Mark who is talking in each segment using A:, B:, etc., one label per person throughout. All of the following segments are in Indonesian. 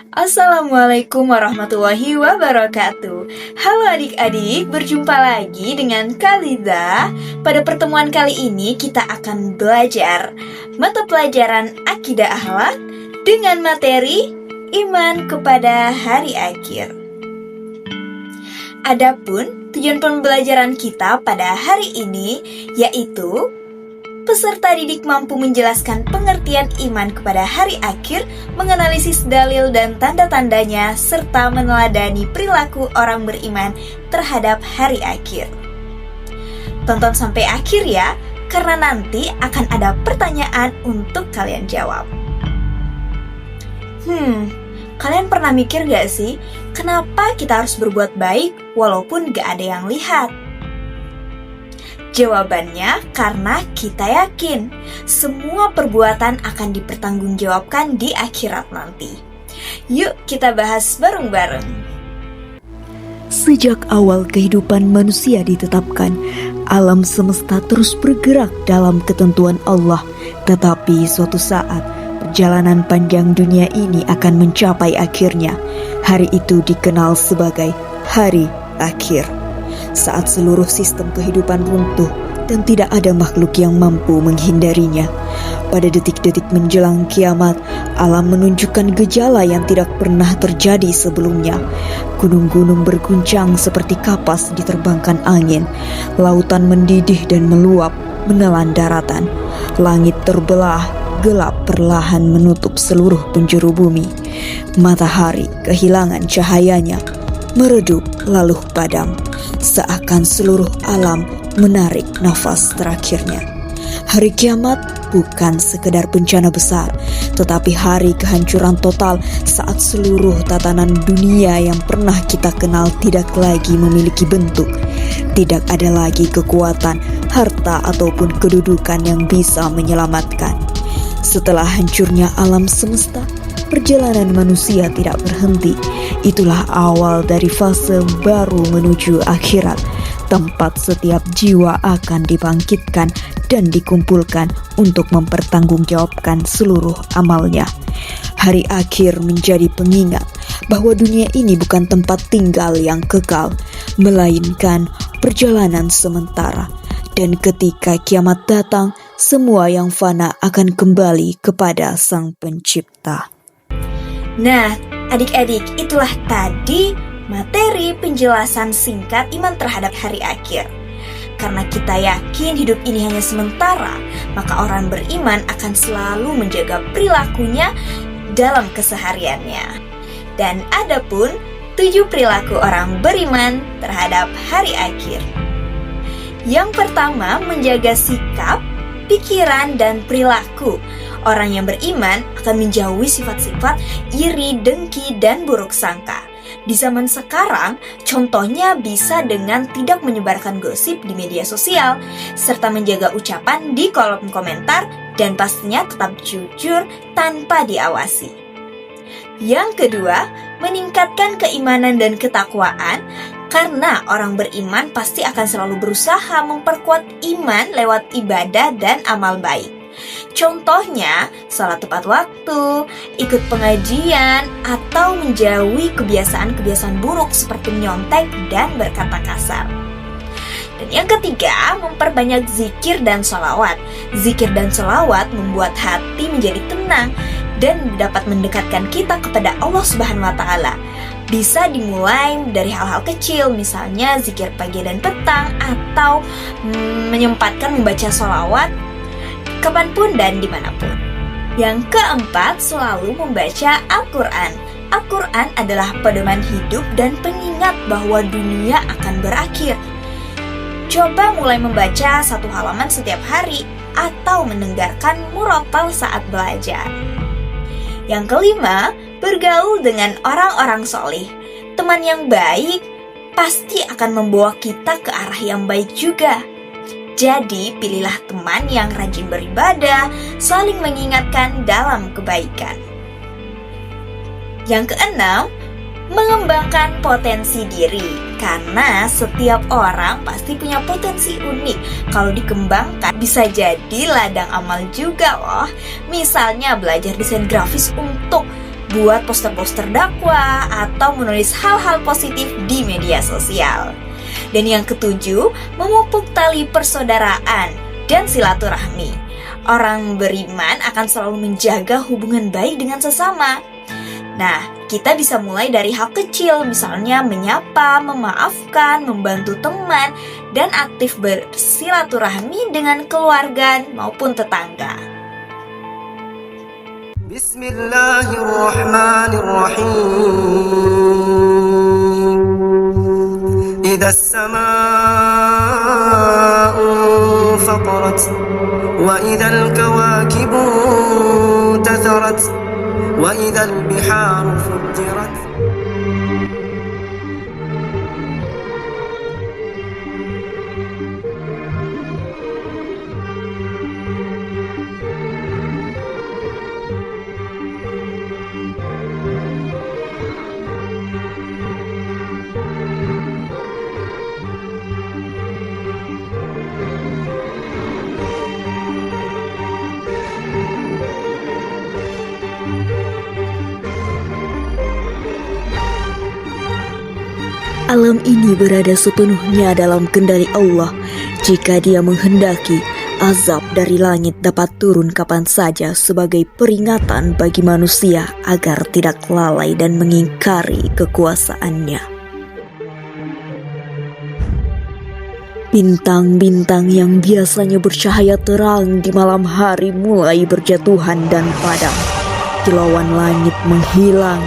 A: Assalamualaikum warahmatullahi wabarakatuh. Halo adik-adik, berjumpa lagi dengan Khalidah. Pada pertemuan kali ini kita akan belajar mata pelajaran Akidah Akhlak dengan materi Iman kepada Hari Akhir. Adapun tujuan pembelajaran kita pada hari ini yaitu peserta didik mampu menjelaskan pengertian iman kepada hari akhir, menganalisis dalil dan tanda-tandanya, serta meneladani perilaku orang beriman terhadap hari akhir. Tonton sampai akhir ya, karena nanti akan ada pertanyaan untuk kalian jawab. Kalian pernah mikir gak sih, kenapa kita harus berbuat baik walaupun gak ada yang lihat? Jawabannya karena kita yakin semua perbuatan akan dipertanggungjawabkan di akhirat nanti. Yuk kita bahas bareng-bareng.
B: Sejak awal kehidupan manusia ditetapkan, alam semesta terus bergerak dalam ketentuan Allah. Tetapi suatu saat, perjalanan panjang dunia ini akan mencapai akhirnya. Hari itu dikenal sebagai Hari Akhir. Saat seluruh sistem kehidupan runtuh dan tidak ada makhluk yang mampu menghindarinya. Pada detik-detik menjelang kiamat, alam menunjukkan gejala yang tidak pernah terjadi sebelumnya. Gunung-gunung berguncang seperti kapas diterbangkan angin. Lautan mendidih dan meluap menelan daratan. Langit terbelah, gelap perlahan menutup seluruh penjuru bumi. Matahari kehilangan cahayanya, meredup lalu padam. Seakan seluruh alam menarik nafas terakhirnya. Hari kiamat bukan sekedar bencana besar, tetapi hari kehancuran total saat seluruh tatanan dunia yang pernah kita kenal tidak lagi memiliki bentuk. Tidak ada lagi kekuatan, harta ataupun kedudukan yang bisa menyelamatkan. Setelah hancurnya alam semesta, perjalanan manusia tidak berhenti. Itulah awal dari fase baru menuju akhirat, tempat setiap jiwa akan dibangkitkan dan dikumpulkan untuk mempertanggungjawabkan seluruh amalnya. Hari akhir menjadi pengingat bahwa dunia ini bukan tempat tinggal yang kekal, melainkan perjalanan sementara. Dan ketika kiamat datang, semua yang fana akan kembali kepada Sang Pencipta.
A: Nah, adik-adik, itulah tadi materi penjelasan singkat iman terhadap hari akhir. Karena kita yakin hidup ini hanya sementara, maka orang beriman akan selalu menjaga perilakunya dalam kesehariannya. Dan ada pun 7 perilaku orang beriman terhadap hari akhir. Yang pertama, menjaga sikap, pikiran, dan perilaku. Orang yang beriman akan menjauhi sifat-sifat iri, dengki, dan buruk sangka. Di zaman sekarang, contohnya bisa dengan tidak menyebarkan gosip di media sosial, serta menjaga ucapan di kolom komentar, dan pastinya tetap jujur tanpa diawasi. Yang kedua, meningkatkan keimanan dan ketakwaan, karena orang beriman pasti akan selalu berusaha memperkuat iman lewat ibadah dan amal baik. Contohnya, sholat tepat waktu, ikut pengajian, atau menjauhi kebiasaan-kebiasaan buruk seperti menyontek dan berkata kasar. Dan yang ketiga, memperbanyak zikir dan sholawat. Zikir dan sholawat membuat hati menjadi tenang dan dapat mendekatkan kita kepada Allah Subhanahu wa Ta'ala. Bisa dimulai dari hal-hal kecil, misalnya zikir pagi dan petang, atau menyempatkan membaca sholawat kapanpun dan dimanapun. Yang keempat, selalu membaca Al-Quran. Al-Quran adalah pedoman hidup dan pengingat bahwa dunia akan berakhir. Coba mulai membaca 1 halaman setiap hari atau mendengarkan murotal saat belajar. Yang kelima, bergaul dengan orang-orang soleh. Teman yang baik pasti akan membawa kita ke arah yang baik juga. Jadi, pilihlah teman yang rajin beribadah, saling mengingatkan dalam kebaikan. Yang keenam, mengembangkan potensi diri. Karena setiap orang pasti punya potensi unik. Kalau dikembangkan, bisa jadi ladang amal juga loh. Misalnya belajar desain grafis untuk buat poster-poster dakwah, atau menulis hal-hal positif di media sosial. Dan yang ketujuh, memupuk tali persaudaraan dan silaturahmi. Orang beriman akan selalu menjaga hubungan baik dengan sesama. Nah, kita bisa mulai dari hal kecil, misalnya menyapa, memaafkan, membantu teman, dan aktif bersilaturahmi dengan keluarga maupun tetangga.
C: Bismillahirrahmanirrahim. Idza as-samaa'u fatarat wa idzal kawakibu tatharat wa idzal biharu fujjirat.
B: Alam ini berada sepenuhnya dalam kendali Allah. Jika Dia menghendaki, azab dari langit dapat turun kapan saja sebagai peringatan bagi manusia agar tidak lalai dan mengingkari kekuasaannya. Bintang-bintang yang biasanya bercahaya terang di malam hari mulai berjatuhan dan padam. Kilauan langit menghilang,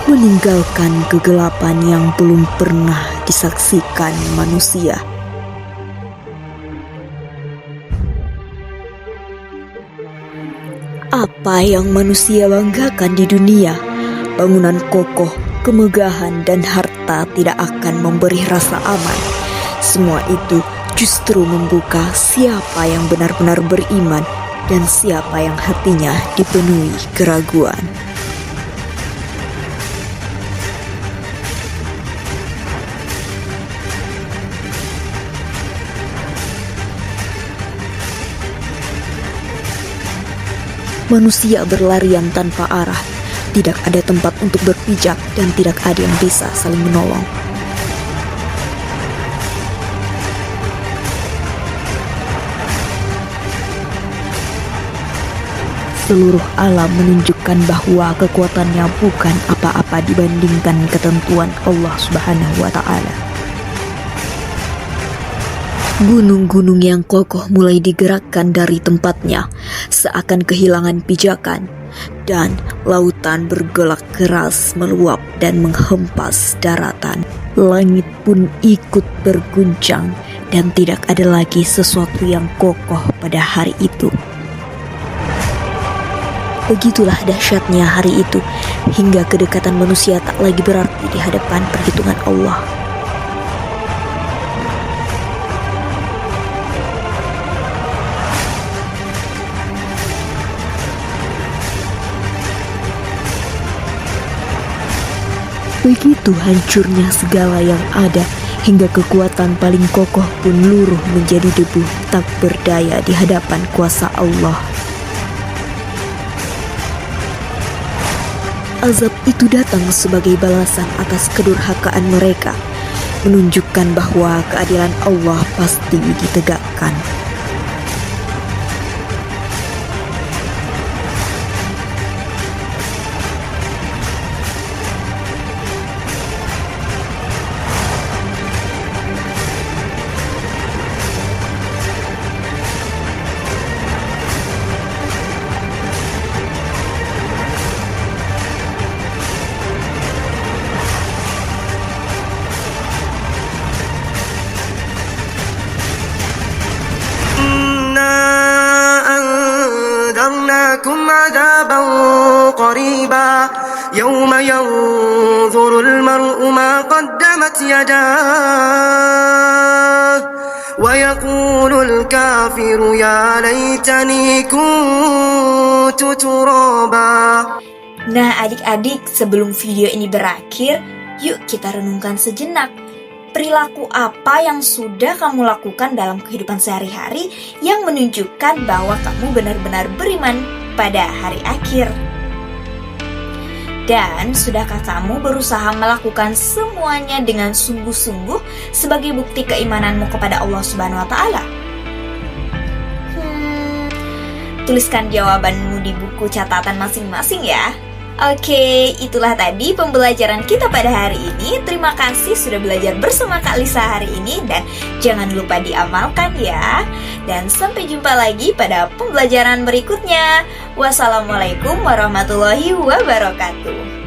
B: meninggalkan kegelapan yang belum pernah disaksikan manusia. Apa yang manusia banggakan di dunia? Bangunan kokoh, kemegahan, dan harta tidak akan memberi rasa aman. Semua itu justru membuka siapa yang benar-benar beriman dan siapa yang hatinya dipenuhi keraguan. Manusia berlarian tanpa arah, tidak ada tempat untuk berpijak dan tidak ada yang bisa saling menolong. Seluruh alam menunjukkan bahwa kekuatannya bukan apa-apa dibandingkan ketentuan Allah Subhanahu wa Ta'ala. Gunung-gunung yang kokoh mulai digerakkan dari tempatnya, seakan kehilangan pijakan, dan lautan bergolak keras meluap dan menghempas daratan. Langit pun ikut berguncang, dan tidak ada lagi sesuatu yang kokoh pada hari itu. Begitulah dahsyatnya hari itu, hingga kedekatan manusia tak lagi berarti di hadapan perhitungan Allah. Begitu hancurnya segala yang ada, hingga kekuatan paling kokoh pun luruh menjadi debu, tak berdaya di hadapan kuasa Allah. Azab itu datang sebagai balasan atas kedurhakaan mereka, menunjukkan bahwa keadilan Allah pasti ditegakkan.
C: أنذرناكم عذابا قريبا يوم ينظر المرء ما قدمت يداه ويقول الكافر يا ليتني كنت ترابا.
A: Nah adik-adik, sebelum video ini berakhir, yuk kita renungkan sejenak. Perilaku apa yang sudah kamu lakukan dalam kehidupan sehari-hari yang menunjukkan bahwa kamu benar-benar beriman pada hari akhir? Dan sudahkah kamu berusaha melakukan semuanya dengan sungguh-sungguh sebagai bukti keimananmu kepada Allah Subhanahu wa Ta'ala? Tuliskan jawabanmu di buku catatan masing-masing ya. Oke, itulah tadi pembelajaran kita pada hari ini. Terima kasih sudah belajar bersama Kak Lisa hari ini. Dan jangan lupa diamalkan ya. Dan sampai jumpa lagi pada pembelajaran berikutnya. Wassalamualaikum warahmatullahi wabarakatuh.